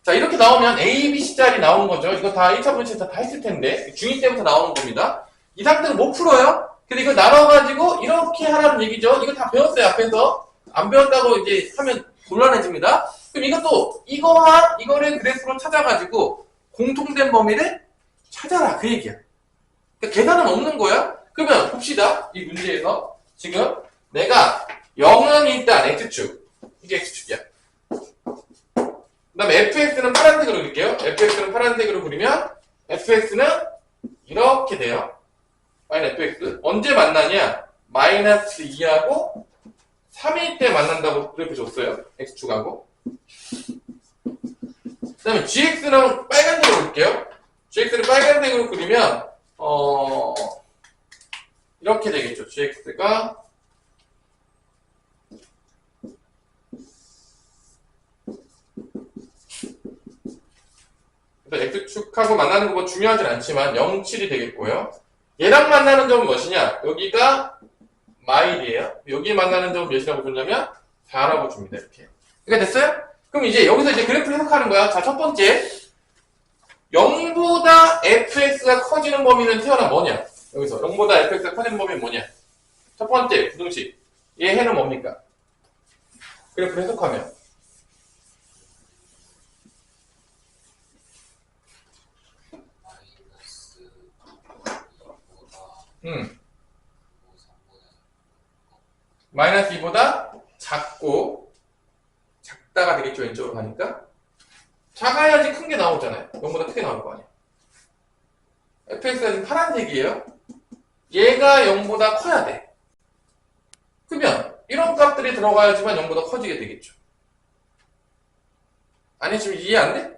자, 이렇게 나오면 A, B, C짜리 나오는 거죠. 이거 다 1차 분식에서 다 했을 텐데 중2 때부터 나오는 겁니다. 이 상태는 못 풀어요. 근데 이거 나눠가지고 이렇게 하라는 얘기죠. 이거 다 배웠어요, 앞에서. 안 배웠다고 이제 하면 곤란해집니다. 그럼 이것도 이거와 이거를 그래프로 찾아가지고 공통된 범위를 찾아라. 그 얘기야. 그러니까 계산은 없는 거야. 그러면 봅시다. 이 문제에서 지금 내가 0은 일단 X축. 이게 X축이야. 그 다음에 fx는 파란색으로 그릴게요. fx는 파란색으로 그리면 fx는 이렇게 돼요. 마이너스 fx. 언제 만나냐? 마이너스 2하고 3일 때 만난다고 그래프 줬어요. x축하고. 그 다음에 gx는 빨간색으로 그릴게요. gx를 빨간색으로 그리면 이렇게 되겠죠. gx가 X축하고 만나는 거 뭐 중요하진 않지만 0, 7이 되겠고요. 얘랑 만나는 점은 무엇이냐? 여기가 마일이에요. 여기 만나는 점은 몇이라고 줬냐면 4라고 줍니다. 이렇게. 이렇게 됐어요? 그럼 이제 여기서 이제 그래프 해석하는 거야. 자, 첫 번째 0보다 fx가 커지는 범위는 태어나 뭐냐? 여기서 0보다 fx가 커지는 범위는 뭐냐? 첫 번째 부등식. 얘 해는 뭡니까? 그래프 해석하면 마이너스 2보다 작고 작다가 되겠죠. 왼쪽으로 가니까 작아야지 큰 게 나오잖아요. 0보다 크게 나올 거 아니야. fx가 지금 파란색이에요. 얘가 0보다 커야 돼. 그러면 이런 값들이 들어가야지만 0보다 커지게 되겠죠. 아니 지금 이해 안 돼?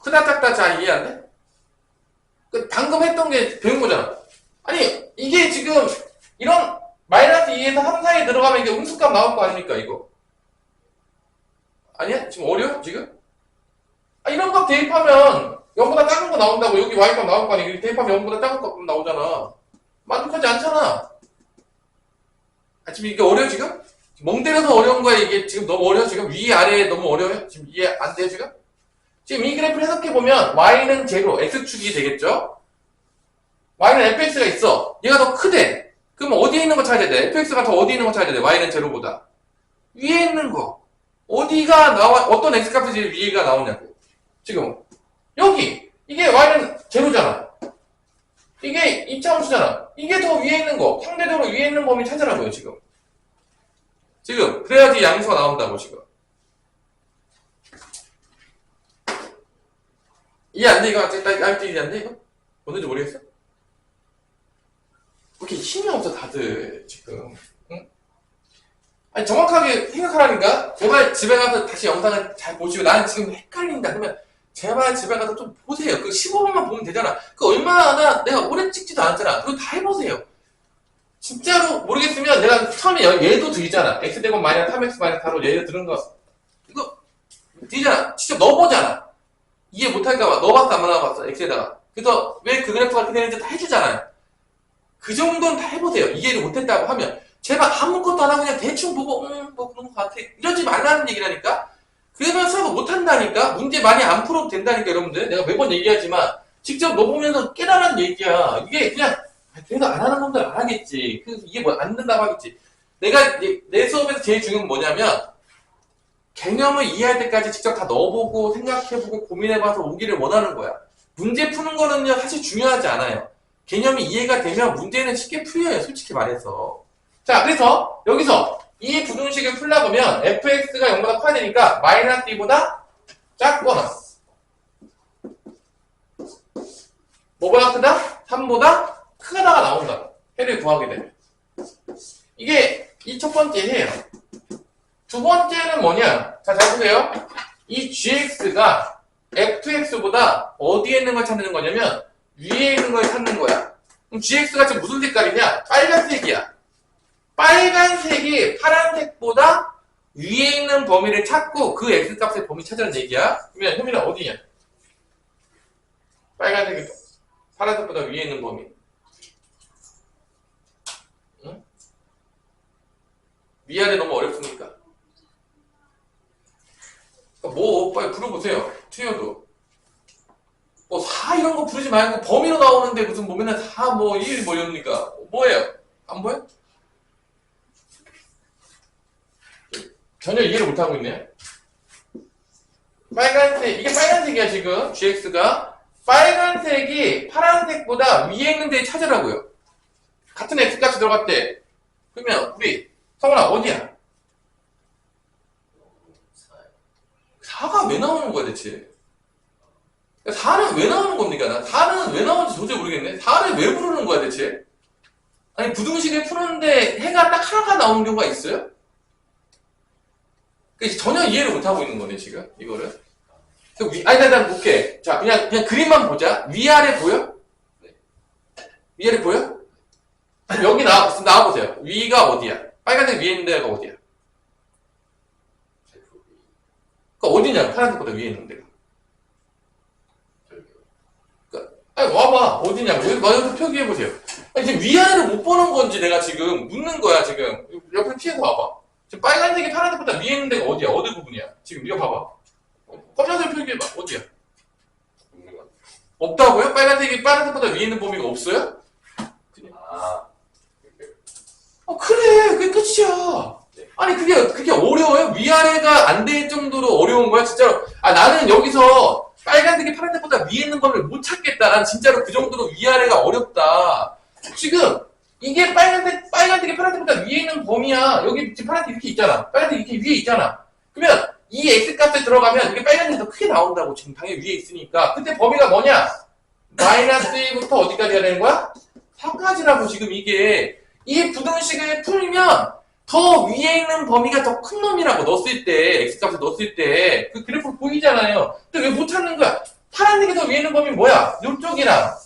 크다 작다 자 이해 안 돼? 방금 했던 게 배운 거잖아. 아니 이게 지금 이런 마이너스 2에서 3 사이에 들어가면 이게 음수값 나올 거 아닙니까 이거? 아니야? 지금 어려워 지금? 이런 값 대입하면 0보다 작은 거 나온다고. 여기 y값 나올 거 아니야. 여기 대입하면 0보다 작은 값 나오잖아. 만족하지 않잖아. 지금 이게 어려워 지금? 멍 때려서 어려운 거야 이게. 지금 너무 어려워 지금? 위아래 너무 어려워요? 지금 이해 안 돼요 지금? 지금 이 그래프를 해석해보면 y는 제로, x축이 되겠죠? y는 fx가 있어. 얘가 더 크대. 그럼 어디에 있는 거 찾아야 돼? fx가 더 어디에 있는 거 찾아야 돼? y는 제로보다. 위에 있는 거. 어디가 나와, 어떤 x값이 제일 위에가 나오냐고. 지금. 여기. 이게 y는 제로잖아. 이게 2차 함수잖아. 이게 더 위에 있는 거. 상대적으로 위에 있는 범위 찾으라고요, 지금. 지금. 그래야지 양수가 나온다고, 지금. 이해 안 돼, 이거? 아직도 이해 안 돼, 이거? 뭔지 모르겠어? 왜 이렇게 힘이 없어, 다들, 지금. 응? 아니, 정확하게 생각하라니까? 제발 집에 가서 다시 영상을 잘 보시고, 나는 지금 헷갈린다. 그러면, 제발 집에 가서 좀 보세요. 그 15분만 보면 되잖아. 그 얼마나 내가 오래 찍지도 않았잖아. 그거 다 해보세요. 진짜로 모르겠으면 내가 처음에 얘도 들잖아. x제곱 마이너스 3x 마이너스 4로 얘를 들은 거. 이거, 들잖아. 직접 넣어보잖아. 이해 못할까봐 넣어봤어 안 넣어봤어 x에다가. 그래서 왜 그 그래프가 이렇게 되는지 다 해주잖아요. 그 정도는 다 해보세요. 이해를 못했다고 하면 제발 아무것도 안 하고 그냥 대충 보고 뭐 그런 것 같아 이러지 말라는 얘기라니까. 그러면 수업을 못한다니까. 문제 많이 안 풀어도 된다니까. 여러분들 내가 매번 얘기하지만 직접 넣어보면서 깨달은 얘기야. 이게 그냥 그래도 안 하는 놈들 안 하겠지. 이게 뭐 안 된다고 하겠지. 내가 내 수업에서 제일 중요한 건 뭐냐면 개념을 이해할 때까지 직접 다 넣어보고 생각해보고 고민해봐서 오기를 원하는 거야. 문제 푸는 거는요 사실 중요하지 않아요. 개념이 이해가 되면 문제는 쉽게 풀려요, 솔직히 말해서. 자, 그래서 여기서 이 부등식을 풀려보면 fx가 0보다 커야 되니까 마이너스 2보다 작거나 뭐보다 크다? 3보다 크다가 나온다. 해를 구하게 되면. 이게 이 첫 번째 해예요. 두 번째는 뭐냐? 자, 잘 보세요. 이 gx가 f2x보다 어디에 있는 걸 찾는 거냐면 위에 있는 걸 찾는 거야. 그럼 gx가 지금 무슨 색깔이냐? 빨간색이야. 빨간색이 파란색보다 위에 있는 범위를 찾고 그 x값의 범위 찾으라는 얘기야. 그러면 효민은 어디냐? 빨간색이 파란색보다 위에 있는 범위. 응? 위아래 너무 어렵습니까? 뭐 빨리 불러보세요. 튀어도. 뭐 4 이런 거 부르지 말고 범위로 나오는데 무슨 뭐 맨날 4 뭐 1 뭐 이럽니까? 뭐예요? 안 보여? 전혀 이해를 못하고 있네요. 빨간색, 이게 빨간색이야 지금 gx가. 빨간색이 파란색보다 위에 있는 데 찾으라고요. 같은 x값이 들어갔대. 그러면 우리 성훈아 어디야? 4가 왜 나오는 거야 대체? 4는 왜 나오는 겁니까? 4는 왜 나오는지 도저히 모르겠네. 4를 왜 부르는 거야 대체? 아니 부등식을 푸는데 해가 딱 하나가 나오는 경우가 있어요? 전혀 이해를 못하고 있는 거네 지금 이거를. 아니 난 볼게. 자 그냥 그림만 보자. 위아래 보여? 위아래 보여? 여기 나와보세요. 위가 어디야? 빨간색 위에 있는 데가 어디야? 그러니까 어디냐? 파란색보다 위에 있는 데가. 그러니까 아니 와봐. 어디냐고. 여기 표기해보세요. 아니 지금 위아래를 못 보는 건지 내가 지금 묻는 거야 지금. 옆에 피해서 와봐. 지금 빨간색이 파란색보다 위에 있는 데가 어디야? 어디 부분이야? 지금 이거 봐봐. 검정색 표기해봐. 어디야? 없다고요? 빨간색이 파란색보다 위에 있는 범위가 없어요? 그래. 그게 끝이야. 아니 그게 어려워요? 위아래가 안 될 정도로 어려운 거야? 진짜로. 나는 여기서 빨간색이 파란색보다 위에 있는 범위를 못 찾겠다. 난 진짜로 그 정도로 위아래가 어렵다. 지금 이게 빨간색이 파란색보다 위에 있는 범위야. 여기 지금 파란색 이렇게 있잖아. 빨간색 이렇게 위에 있잖아. 그러면 이 x값에 들어가면 이게 빨간색이 더 크게 나온다고. 지금 당연히 위에 있으니까. 그때 범위가 뭐냐? 마이너스 1부터 어디까지 해야 되는 거야? 4까지라고 지금 이게. 이 부등식을 풀면 더 위에 있는 범위가 더 큰 놈이라고 넣었을 때, x값을 넣었을 때 그 그래프 보이잖아요. 근데 왜 못 찾는 거야? 파란색이 더 위에 있는 범위 뭐야? 요쪽이랑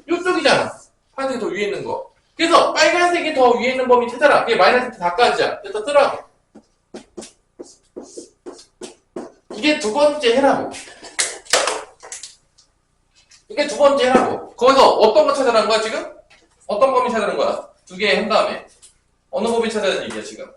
요쪽이잖아. 파란색이 더 위에 있는 거. 그래서 빨간색이 더 위에 있는 범위 찾아라. 그게 마이너스 4까지야. 그래서 쓰라고. 이게 두 번째 해라고. 이게 두 번째 해라고. 거기서 어떤 거 찾아라는 거야 지금? 어떤 범위 찾아라는 거야? 두 개 한 다음에 어느 범위 찾아라는 얘기야 지금?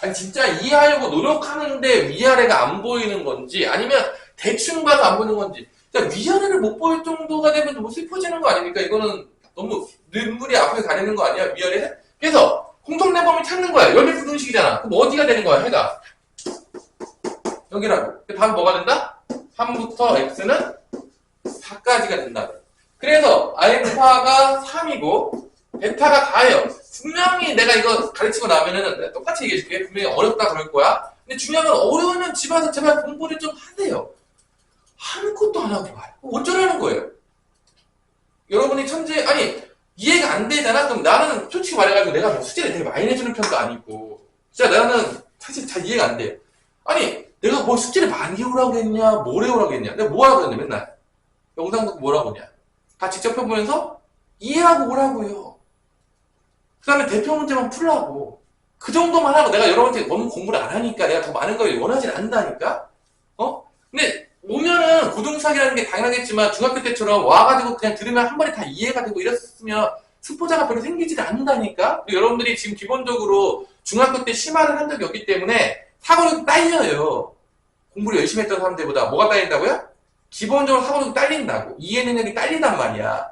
아니 진짜 이해하려고 노력하는데 위아래가 안 보이는 건지 아니면 대충 봐도 안 보이는 건지 위아래를 못 볼 정도가 되면 너무 슬퍼지는 거 아닙니까? 이거는 너무 눈물이 앞에 가리는 거 아니야? 위아래? 그래서 공통된 범위 찾는 거야. 열매 부등식이잖아. 그럼 어디가 되는 거야? 해가 여기라고. 다음 뭐가 된다? 3부터 x는 4까지가 된다. 그래서 알파가 3이고 베타가 4예요. 분명히 내가 이거 가르치고 나면은 내가 똑같이 얘기해줄게. 분명히 어렵다 그럴 거야. 근데 중요한 건 어려우면 집에서 제발 공부를 좀 하세요. 아무것도 안 하고 와요. 어쩌라는 거예요? 여러분이 아니 이해가 안 되잖아? 그럼 나는 솔직히 말해가지고 내가 뭐 숙제를 되게 많이 내주는 편도 아니고 진짜 나는 사실 잘 이해가 안 돼. 아니 내가 뭐 숙제를 많이 오라고 했냐 뭘 해오라고 했냐 내가 뭐 하라고 했냐 맨날 영상 듣고 뭐라고 했냐 다 직접 펴보면서 이해하고 오라고요. 그 다음에 대표 문제만 풀라고. 그 정도만 하고 내가 여러분한테 너무 공부를 안 하니까 내가 더 많은 걸 원하진 않는다니까? 근데 오면은 고등수학이라는 게 당연하겠지만 중학교 때처럼 와가지고 그냥 들으면 한 번에 다 이해가 되고 이랬으면 스포자가 별로 생기지도 않는다니까? 그리고 여러분들이 지금 기본적으로 중학교 때 심화를 한 적이 없기 때문에 사고력이 딸려요. 공부를 열심히 했던 사람들보다 뭐가 딸린다고요? 기본적으로 사고력이 딸린다고. 이해 능력이 딸리단 말이야.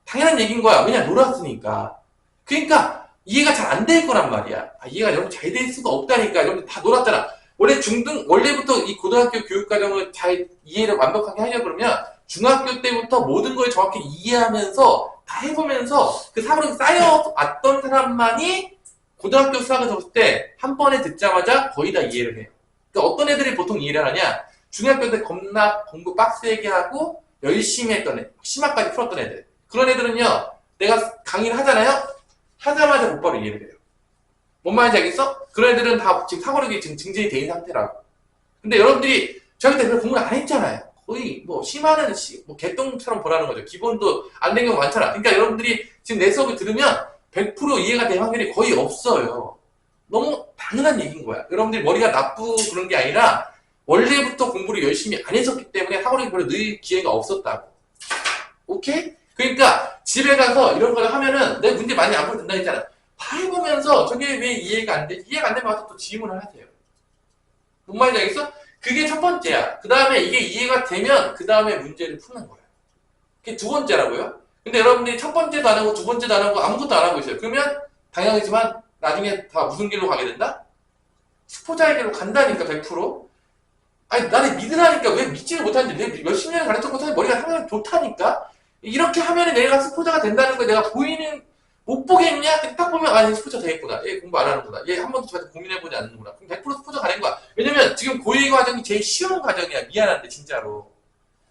당연한 얘기인 거야. 왜냐, 놀았으니까. 그러니까 이해가 잘 안 될 거란 말이야. 이해가 여러분 잘 될 수가 없다니까. 여러분 다 놀았잖아. 원래부터 이 고등학교 교육과정을 잘 이해를 완벽하게 하려고 그러면 중학교 때부터 모든 걸 정확히 이해하면서 다 해보면서 그 사고력이 쌓여왔던 사람만이 고등학교 수학을 들었을 때 한 번에 듣자마자 거의 다 이해를 해요. 그러니까 어떤 애들이 보통 이해를 하냐? 중학교 때 겁나 공부 빡세게 하고 열심히 했던 애, 심화까지 풀었던 애들. 그런 애들은요, 내가 강의를 하잖아요? 하자마자 곧바로 이해를 해요. 뭔 말인지 알겠어? 그런 애들은 다 지금 사고력이 지금 증진이 돼 있는 상태라고. 근데 여러분들이 중학교 때 공부를 안 했잖아요. 거의 뭐 심화는 뭐 개똥처럼 보라는 거죠. 기본도 안 된 경우 많잖아. 그러니까 여러분들이 지금 내 수업을 들으면 100% 이해가 될 확률이 거의 없어요. 너무 당연한 얘기인 거야. 여러분들이 머리가 나쁘고 그런 게 아니라 원래부터 공부를 열심히 안 했었기 때문에 사고력이 별로 늘 기회가 없었다고. 오케이? 그러니까 집에 가서 이런 걸 하면은 내 문제 많이 안 풀어도 된다 했잖아. 다 해보면서 저게 왜 이해가 안 되지? 이해가 안 되면 와서 또 질문을 하세요. 뭔 말인지 알겠어? 그게 첫 번째야. 그 다음에 이게 이해가 되면 그 다음에 문제를 푸는 거야. 그게 두 번째라고요. 근데 여러분들이 첫 번째도 안 하고 두 번째도 안 하고 아무것도 안 하고 있어요. 그러면 당연하지만 나중에 다 무슨 길로 가게 된다? 수포자의 길로 간다니까 100%. 아니 나를 믿으라니까 왜 믿지를 못하는지 내가 몇십 년을 가르쳤고 머리가 상당히 좋다니까. 이렇게 하면 내가 스포자가 된다는 걸 내가 못 보겠냐? 딱 보면 얘 스포자 되겠구나. 얘 공부 안 하는구나. 얘 한 번도 저한테 고민해보지 않는구나. 그럼 100% 스포자가 된 거야. 왜냐면 지금 고1 과정이 제일 쉬운 과정이야. 미안한데 진짜로.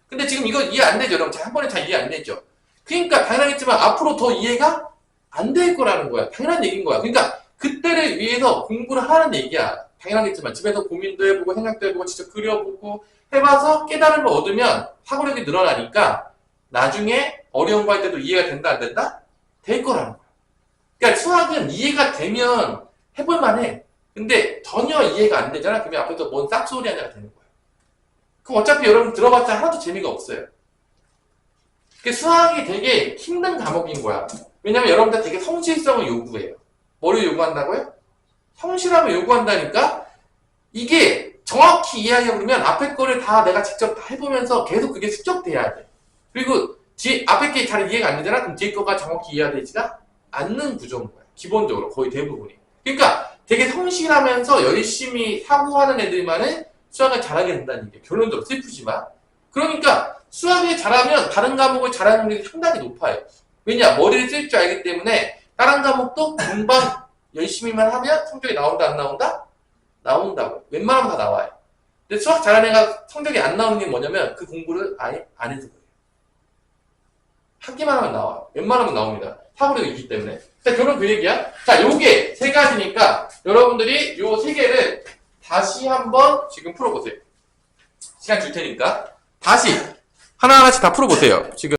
근데 지금 이거 이해 안 되죠? 여러분 한 번에 잘 이해 안 되죠? 그러니까 당연하겠지만 앞으로 더 이해가 안 될 거라는 거야. 당연한 얘기인 거야. 그러니까 그때를 위해서 공부를 하라는 얘기야. 당연하겠지만 집에서 고민도 해보고 생각도 해보고 직접 그려보고 해봐서 깨달음을 얻으면 사고력이 늘어나니까 나중에 어려운 거 할 때도 이해가 된다 안 된다? 될 거라는 거야. 그러니까 수학은 이해가 되면 해볼만해. 근데 전혀 이해가 안 되잖아. 그러면 앞에서 뭔 싹소리 하냐가 되는 거야. 그럼 어차피 여러분 들어봤자 하나도 재미가 없어요. 그러니까 수학이 되게 힘든 과목인 거야. 왜냐면 여러분들 되게 성실성을 요구해요. 뭐를 요구한다고요? 성실함을 요구한다니까? 이게 정확히 이해하려고 그러면 앞에 거를 다 내가 직접 다 해보면서 계속 그게 축적돼야 돼. 그리고 앞에 게 잘 이해가 안 되잖아? 그럼 뒤에 거가 정확히 이해가 되지가 않는 구조인 거야. 기본적으로 거의 대부분이. 그러니까 되게 성실하면서 열심히 사고하는 애들만은 수학을 잘하게 된다는 게 결론적으로 슬프지만. 그러니까 수학을 잘하면 다른 과목을 잘하는 확률이 상당히 높아요. 왜냐? 머리를 쓸 줄 알기 때문에 다른 과목도 금방 열심히만 하면 성적이 나온다 안 나온다? 나온다고. 웬만하면 다 나와요. 근데 수학 잘하는 애가 성적이 안 나오는 게 뭐냐면 그 공부를 아예 안 해서 그래요. 하기만 하면 나와요. 웬만하면 나옵니다. 사고력이 있기 때문에. 자, 결론 그 얘기야. 자, 요게 세 가지니까 여러분들이 요 세 개를 다시 한번 지금 풀어보세요. 시간 줄 테니까 다시 하나하나씩 다 풀어보세요. 지금